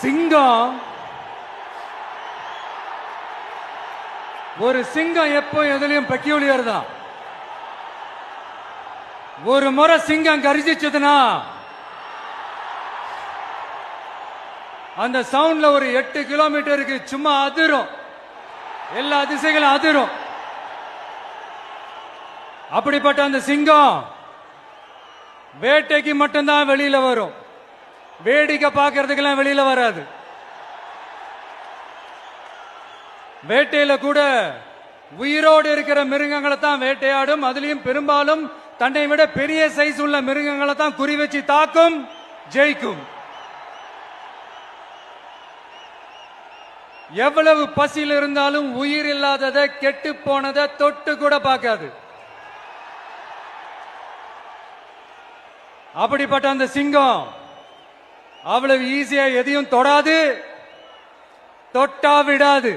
சிங்கம் ஒரு சிங்கம் எப்போ எதுலயும் பெக்யூலியர் தான். ஒரு முறை சிங்கம் கரிச்சிச்சதுன்னா அந்த சவுண்ட்ல ஒரு 8 கிலோமீட்டருக்கு சும்மா அதிரும், எல்லா திசைகளும் அதிரும். அப்படிப்பட்ட அந்த சிங்கம் வேட்டைக்கு மட்டும்தான் வெளியில வரும், வேடிக்கை பார்க்கறதுக்கெல்லாம் வெளியில வராது. வேட்டையில கூட உயிரோடு இருக்கிற மிருகங்களை தான் வேட்டையாடும். அதுலயும் பெரும்பாலும் தன்னை விட பெரிய சைஸ் உள்ள மிருகங்களை தான் குறி வச்சு தாக்கும், ஜெயிக்கும். எவ்வளவு பசியில் இருந்தாலும் உயிர் இல்லாததை, கெட்டு போனதை தொட்டு கூட பார்க்காது. அப்படிப்பட்ட அந்த சிங்கம் அவ்வளவு ஈஸியா எதையும் தொடாது, தொட்டா விடாது.